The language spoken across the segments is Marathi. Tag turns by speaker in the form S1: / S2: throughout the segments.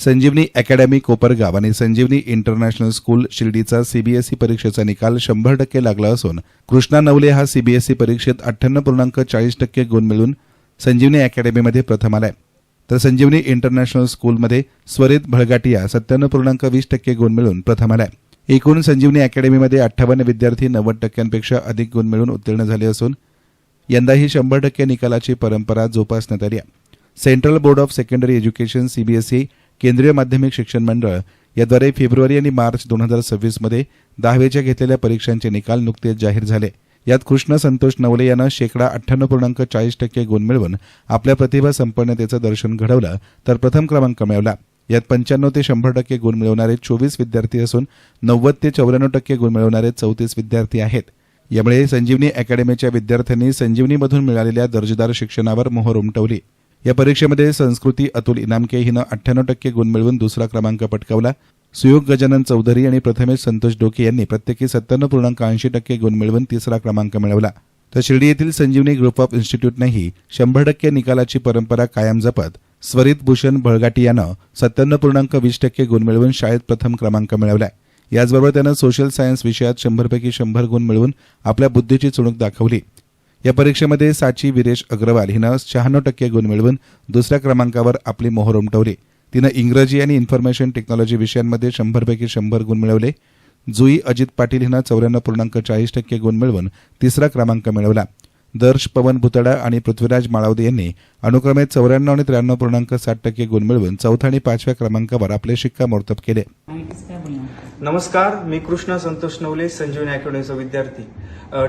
S1: संजीवनी अकॅडमी कोपरगाव आणि संजीवनी इंटरनॅशनल स्कूल शिर्डीचा सीबीएसई परीक्षेचा निकाल 100% लागला असून कृष्णा नवले हा सीबीएसई परीक्षेत 98.40% गुण मिळवून संजीवनी अकॅडमीमध्ये प्रथम आलाय, तर संजीवनी इंटरनॅशनल स्कूलमध्ये स्वरित भळगाटिया 97.20% गुण मिळवून प्रथम आलाय। एकूण संजीवनी अकॅडमीमध्ये 58 विद्यार्थी 90%पेक्षा अधिक गुण मिळवून उत्तीर्ण झाले असून यंदाही 100% निकालाची परंपरा जोपासण्यात आली आहे। Central board of secondary education CBSE केंद्रीय माध्यमिक शिक्षण मंडळ याद्वारे फेब्रुवारी आणि मार्च 2026 मध्ये 10वीच्या घेतलेल्या परीक्षांचे निकाल नुकतेच जाहीर झाले। यात कृष्ण संतोष नवले यानं 98.40% गुण मिळवून आपल्या प्रतिभा संपन्नतेचं दर्शन घडवलं, तर प्रथम क्रमांक मिळवला। यात 95 ते 100% गुण मिळवणारे 24 विद्यार्थी असून 90 ते 94% गुण मिळवणारे 34 विद्यार्थी आहेत। यामुळे संजीवनी अकॅडमीच्या विद्यार्थ्यांनी संजीवनीमधून मिळालेल्या दर्जेदार शिक्षणावर मोहर उमटवली। या परीक्षेमध्ये संस्कृती अतुल इनामके हिनं 98% गुण मिळवून दुसरा क्रमांक पटकावला। सुयोग गजानन चौधरी आणि प्रथमेश संतोष डोके यांनी प्रत्येकी 97.80% गुण मिळवून तिसरा क्रमांक मिळवला। तर शिर्डी येथील संजीवनी ग्रुप ऑफ इन्स्टिट्यूटनेही 100% निकालाची परंपरा कायम जपत स्वरित भूषण भळगाटियानं 97.20% गुण मिळवून शाळेत प्रथम क्रमांक मिळवला। याचबरोबर त्यानं सोशल सायन्स विषयात 100पैकी 100 गुण मिळवून आपल्या बुद्धीची चुणूक दाखवली। या परीक्षेमध्ये साची विरेश अग्रवाल हिनं 96% गुण मिळवून दुसऱ्या क्रमांकावर आपली मोहर उमटवली। तिनं इंग्रजी आणि इन्फॉर्मेशन टेक्नॉलॉजी विषयांमध्ये 100पैकी 100 गुण मिळवले। जुई अजित पाटील हिनं 94.40% गुण मिळवून तिसरा क्रमांक मिळवला। दर्श पवन भुतडा आणि पृथ्वीराज माळवदे यांनी अनुक्रमे 94 आणि 93.60% गुण मिळवून चौथ्या आणि पाचव्या क्रमांकावर आपले शिक्कामोर्तब केले।
S2: नमस्कार, मी कृष्णा संतोष नवले, संजीवनी अकॅडमीचा विद्यार्थी।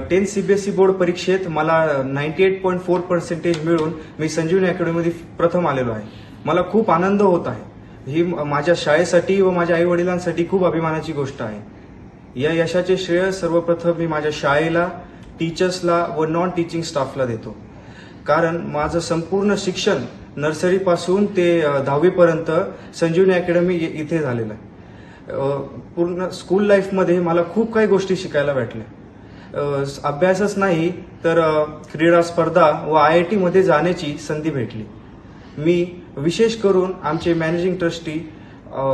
S2: 10 सीबीएसई बोर्ड परीक्षेत मला 98.4% मिळून मी संजीवनी अकॅडमीमध्ये प्रथम आलेलो आहे। मला खूप आनंद होत आहे। ही माझ्या शाळेसाठी व माझ्या आई वडिलांसाठी खूप अभिमानाची गोष्ट आहे। या यशाचे श्रेय सर्वप्रथम मी माझ्या शाळेला, टीचर्सला व नॉन टीचिंग स्टाफला देतो, कारण माझं संपूर्ण शिक्षण नर्सरीपासून ते 10वी पर्यंत संजीवनी अकॅडमी इथे झालेलं आहे। पूर्ण स्कूल लाईफमध्ये मला खूप काही गोष्टी शिकायला भेटल्या। अभ्यासच नाही तर क्रीडा स्पर्धा व IIT मध्ये जाण्याची संधी भेटली। मी विशेष करून आमचे मॅनेजिंग ट्रस्टी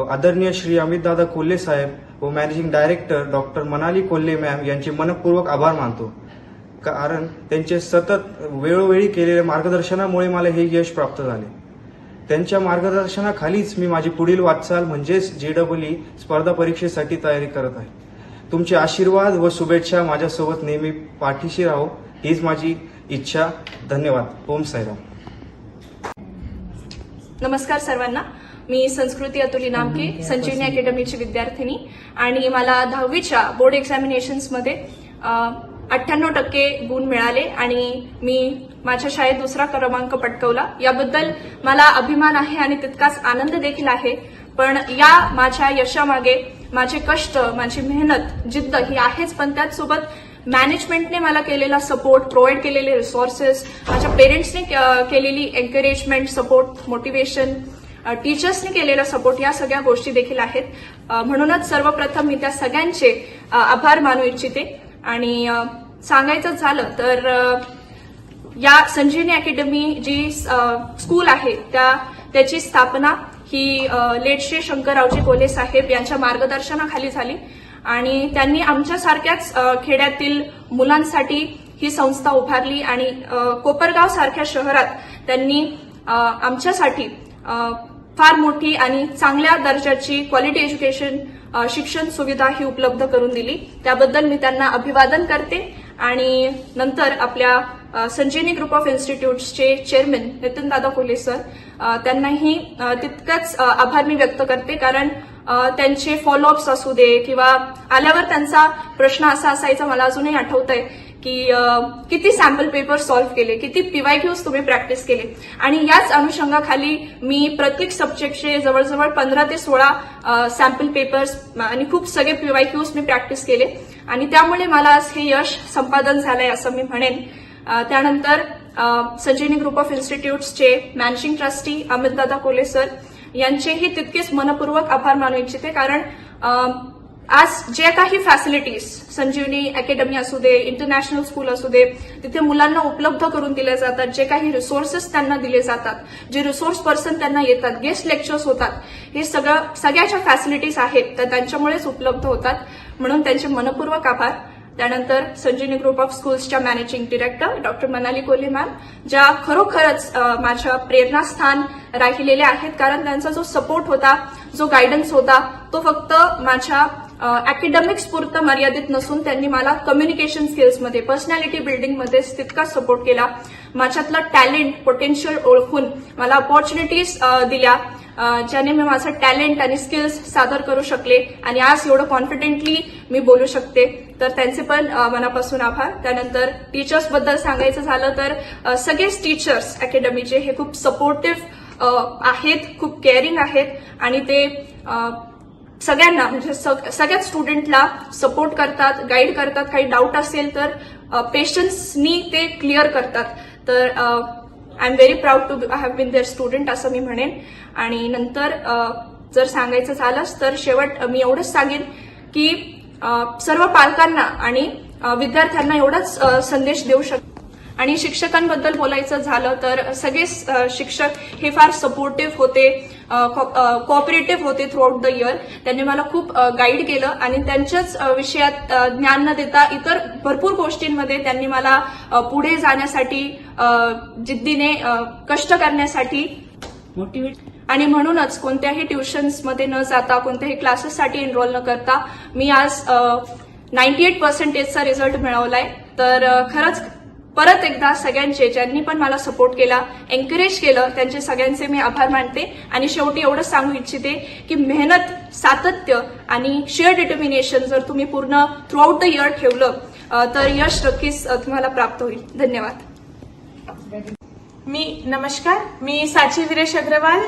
S2: आदरणीय श्री अमितदादा कोल्हे साहेब व managing director doctor Manali Kolhe ma'am यांचे मनपूर्वक आभार मानतो, कारण त्यांचे सतत वेळोवेळी केलेल्या मार्गदर्शनामुळे मला हे यश प्राप्त झाले। त्यांच्या मार्गदर्शनाखालीच मी माझी पुढील वाटचाल म्हणजेच JEE स्पर्धा परीक्षेसाठी तयारी करत आहे। तुमचे आशीर्वाद व शुभेच्छा माझ्यासोबत नेहमी पाठीशी राहो हीच माझी इच्छा। धन्यवाद। ओम साईराम।
S3: नमस्कार सर्वांना, मी संस्कृती अतुल इनामके, संजीवनी अकॅडमीची विद्यार्थिनी आणि मला 10वीच्या बोर्ड एक्झामिनेशन्समध्ये 98% गुण मिळाले आणि मी माझ्या शाळेत दुसरा क्रमांक पटकावला। याबद्दल मला अभिमान आहे आणि तितकाच आनंद देखील आहे। पण या माझ्या यशामागे माझे कष्ट, माझी मेहनत, जिद्द ही आहेच, पण त्याचसोबत मॅनेजमेंटने मला केलेला सपोर्ट, प्रोव्हाइड केलेले रिसोर्सेस, माझ्या पेरेंट्सने केलेली एन्करेजमेंट, सपोर्ट, मोटिवेशन, टीचर्सने केलेला सपोर्ट, या सगळ्या गोष्टी देखील आहेत। म्हणूनच सर्वप्रथम मी त्या सगळ्यांचे आभार मानू इच्छिते। आणि सांगायचं झालं तर या संजीवनी अकॅडमी जी स्कूल आहे त्याची स्थापना ही लेट श्री शंकररावजी कोल्हे साहेब यांच्या मार्गदर्शनाखाली झाली आणि त्यांनी आमच्यासारख्याच खेड्यातील मुलांसाठी ही संस्था उभारली आणि कोपरगाव सारख्या शहरात त्यांनी आमच्यासाठी फार मोठी आणि चांगल्या दर्जाची क्वालिटी एज्युकेशन शिक्षण सुविधा ही उपलब्ध करून दिली। त्याबद्दल मी त्यांना अभिवादन करते। आणि नंतर आपल्या संजीवनी ग्रुप ऑफ इन्स्टिट्यूट्सचे चेअरमन नितीनदादा कोल्हे सर, त्यांनाही तितकंच आभार मी व्यक्त करते, कारण त्यांचे फॉलोअप्स असू दे किंवा आल्यावर त्यांचा प्रश्न असा असायचा, मला अजूनही आठवतंय की किती सॅम्पल पेपर सॉल्व्ह केले, किती PYQs तुम्ही प्रॅक्टिस केले, आणि याच अनुषंगाखाली मी प्रत्येक सब्जेक्टचे जवळजवळ 15 ते 16 सॅम्पल पेपर्स आणि खूप सगळे PYQs मी प्रॅक्टिस केले आणि त्यामुळे मला आज हे यश संपादन झालंय असं मी म्हणेन। त्यानंतर संजीवनी ग्रुप ऑफ इन्स्टिट्यूट्सचे मॅनेजिंग ट्रस्टी अमितदादा कोल्हे सर यांचेही तितकेच मनपूर्वक आभार मानू इच्छिते, कारण आज जे काही फॅसिलिटीज संजीवनी अकॅडमी असू दे, इंटरनॅशनल स्कूल असू दे, तिथे मुलांना उपलब्ध करून दिले जातात. जे काही रिसोर्सेस त्यांना दिले जातात, जे रिसोर्स पर्सन त्यांना येतात, गेस्ट लेक्चर्स होतात, हे सगळ्या ज्या फॅसिलिटीज आहेत त्या त्यांच्यामुळेच उपलब्ध होतात. म्हणून त्यांचे मनपूर्वक आभार. त्यानंतर संजीवनी ग्रुप ऑफ स्कूल्सच्या managing director doctor Manali Kolhe ma'am, ज्या खरोखरच माझ्या प्रेरणास्थान राहिलेल्या आहेत. कारण त्यांचा जो सपोर्ट होता, जो गायडन्स होता, तो फक्त माझ्या अकॅडमिक्स पुरतं मर्यादित नसून त्यांनी मला कम्युनिकेशन स्किल्समध्ये, पर्सनॅलिटी बिल्डिंगमध्ये तितकाच सपोर्ट केला. माझ्यातलं टॅलेंट, पोटेन्शियल ओळखून मला अपॉर्च्युनिटीज दिल्या, ज्याने मी माझं टॅलेंट आणि स्किल्स सादर करू शकले आणि आज एवढं कॉन्फिडेंटली मी बोलू शकते. तर त्यांचे पण मनापासून आभार. त्यानंतर टीचर्सबद्दल सांगायचं झालं तर सगळेच टीचर्स अकॅडमीचे हे खूप सपोर्टिव्ह आहेत, खूप केअरिंग आहेत आणि ते सगळ्यांना म्हणजे सगळ्याच स्टुडंटला सपोर्ट करतात, गाईड करतात. काही डाऊट असेल तर पेशन्सनी ते क्लिअर करतात. तर I am very proud to have been their student असं मी म्हणेन. आणि नंतर जर सांगायचं झालंच तर शेवट मी एवढंच सांगेन की सर्व पालकांना आणि विद्यार्थ्यांना एवढाच संदेश देऊ शकतो. आणि शिक्षकांबद्दल बोलायचं झालं तर सगळेच शिक्षक हे फार सपोर्टिव्ह होते, कोऑपरेटिव्ह होते थ्रू आउट द इयर. त्यांनी मला खूप गाईड केलं आणि त्यांच्याच विषयात ज्ञान न देता इतर भरपूर गोष्टींमध्ये त्यांनी मला पुढे जाण्यासाठी, जिद्दीने कष्ट करण्यासाठी मोटिवेट. आणि म्हणूनच कोणत्याही ट्युशन्समध्ये न जाता, कोणत्याही क्लासेससाठी एनरोल न करता मी आज 98% रिझल्ट मिळवलाय. तर खरंच परत एकदा सगळ्यांचे, ज्यांनी पण मला सपोर्ट केला, एन्करेज केलं, त्यांचे सगळ्यांचे मी आभार मानते. आणि शेवटी एवढंच सांगू इच्छिते की मेहनत, सातत्य आणि शेअर डिटर्मिनेशन जर तुम्ही पूर्ण थ्रू आउट द इयर ठेवलं तर यश नक्कीच तुम्हाला प्राप्त होईल. धन्यवाद.
S4: नमस्कार, मी साची वीरेश अग्रवाल,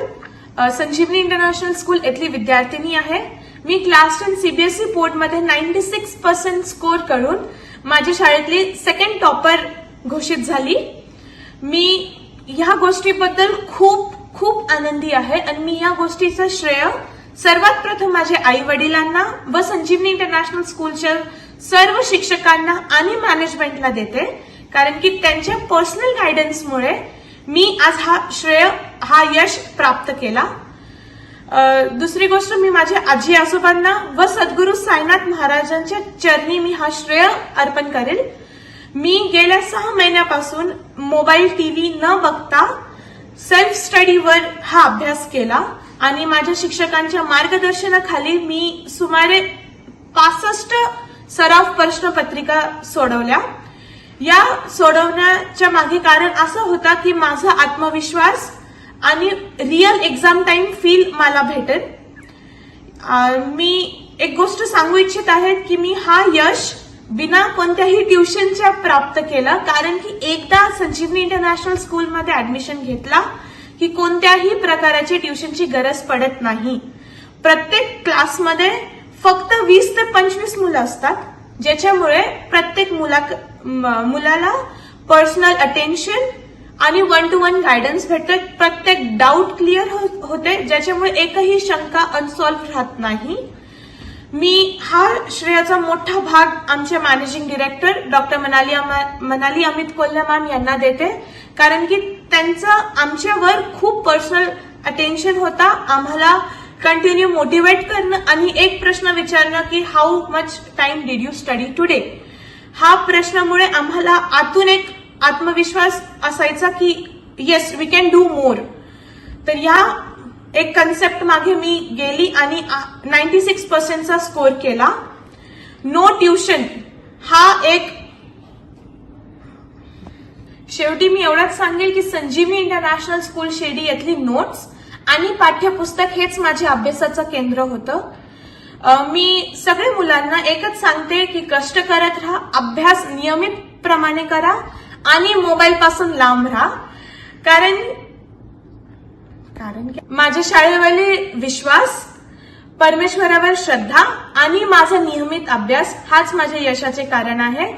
S4: संजीवनी इंटरनॅशनल स्कूल येथली विद्यार्थिनी आहे. मी क्लास 10 सीबीएसई बोर्डमध्ये 96% स्कोर करून माझ्या शाळेतली सेकंड टॉपर घोषित झाली. मी ह्या गोष्टीबद्दल खूप खूप आनंदी आहे आणि मी या गोष्टीचं श्रेय सर्वात प्रथम माझ्या आई वडिलांना व संजीवनी इंटरनॅशनल स्कूलच्या सर्व शिक्षकांना आणि मॅनेजमेंटला देते. कारण की त्यांच्या पर्सनल गायडन्समुळे मी आज हा यश प्राप्त केला. दुसरी गोष्ट, मी माझ्या आजी आजोबांना व सद्गुरू साईनाथ महाराजांच्या चरणी मी हा श्रेय अर्पण करेल. मी गेल्या 6 महिन्यापासून मोबाईल, टीव्ही न बघता सेल्फ स्टडीवर हा अभ्यास केला आणि माझ्या शिक्षकांच्या मार्गदर्शनाखाली मी सुमारे 65 सराव प्रश्नपत्रिका सोडवल्या. या सोडवण्याच्या मागे कारण असं होता की माझा आत्मविश्वास आणि रिअल एक्झाम टाइम फील मला भेटेल. मी एक गोष्ट सांगू इच्छित आहे की मी हा यश बिना कोणत्याही ट्युशनच्या प्राप्त केलं. कारण की एकदा संजीवनी इंटरनॅशनल स्कूलमध्ये ऍडमिशन घेतला की कोणत्याही प्रकारची ट्युशनची गरज पडत नाही. प्रत्येक क्लासमध्ये फक्त 20 ते 25 मुलं असतात, ज्याच्यामुळे प्रत्येक मुलाला पर्सनल अटेन्शन आणि 1-to-1 गायडन्स भेटतं. प्रत्येक डाऊट क्लिअर होते, ज्याच्यामुळे एकही शंका अनसॉल्व्ह राहत नाही. मी हा श्रेयाचा मोठा भाग आमच्या managing director doctor Manali Amit Kolhe ma'am यांना देते. कारण की त्यांचं आमच्यावर खूप पर्सनल अटेन्शन होता. आम्हाला कंटिन्यू मोटिवेट करणं आणि एक प्रश्न विचारणं की how much time did you study today. हा प्रश्नामुळे आम्हाला आतून एक आत्मविश्वास असायचा की yes we can do more. तर या एक कन्सेप्ट मागे मी गेली आणि 96%चा स्कोर केला. नो ट्युशन हा एक. शेवटी मी एवढंच सांगेल की संजीवनी इंटरनॅशनल स्कूल शिर्डी येथली नोट्स आणि पाठ्यपुस्तक हेच माझ्या अभ्यासाचं केंद्र होतं. मी सगळ्या मुलांना एकच सांगते की कष्ट करत राहा, अभ्यास नियमित प्रमाणे करा आणि मोबाईल पासून लांब राहा. कारण माझ्या शाळेवरील विश्वास, परमेश्वरावर श्रद्धा आणि माझा नियमित अभ्यास हाच माझ्या यशाचे कारण आहे.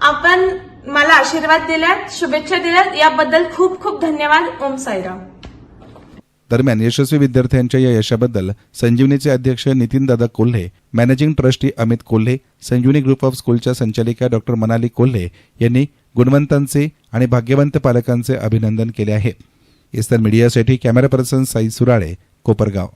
S4: आपण मला आशीर्वाद दिल्यात, शुभेच्छा दिल्यात, याबद्दल खूप खूप धन्यवाद. ओम साईराम.
S1: दरम्यान यशस्वी विद्यार्थ्यांच्या या यशाबद्दल संजीवनीचे अध्यक्ष नितीनदादा Kolhe, managing trustee Amit Kolhe, Sanjivani group of स्कूलच्या संचालिका डॉक्टर मनाली कोल्हे यांनी गुणवंतांचे आणि भाग्यवंत पालकांचे अभिनंदन केले आहे. ईस्टर्न मीडियासाठी कॅमेरा पर्सन साई सुराळे, कोपरगाव.